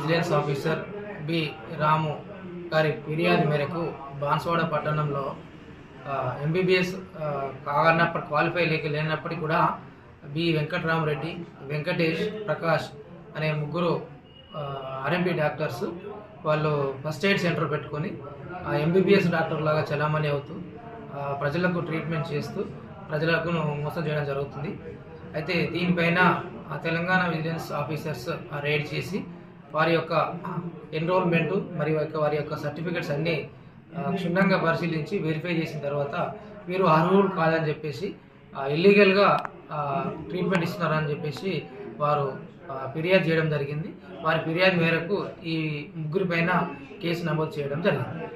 Vigilance officer B రాము గారి ఫిర్యాదు మేరకు బాన్స్వాడ పట్టణంలో ఎంబీబీఎస్ కానప్పుడు క్వాలిఫై లేనప్పటికీ కూడా బి వెంకటరామరెడ్డి, వెంకటేష్, ప్రకాష్ అనే ముగ్గురు ఆర్ఎంపీ డాక్టర్స్ వాళ్ళు ఫస్ట్ ఎయిడ్ సెంటర్ పెట్టుకొని ఎంబీబీఎస్ డాక్టర్ లాగా చలామణి అవుతూ ప్రజలకు ట్రీట్మెంట్ చేస్తూ ప్రజలకు మోసం చేయడం జరుగుతుంది. అయితే దీనిపైన తెలంగాణ విజిలెన్స్ ఆఫీసర్స్ రైడ్ చేసి వారి యొక్క ఎన్రోల్మెంటు మరియు వారి యొక్క సర్టిఫికెట్స్ అన్నీ క్షుణ్ణంగా పరిశీలించి వెరిఫై చేసిన తర్వాత వీరు అర్హులు కాదని చెప్పేసి ఇల్లీగల్గా ట్రీట్మెంట్ ఇస్తున్నారని చెప్పేసి వారు ఫిర్యాదు చేయడం జరిగింది. వారి ఫిర్యాదు మేరకు ఈ ముగ్గురి పైన కేసు నమోదు చేయడం జరిగింది.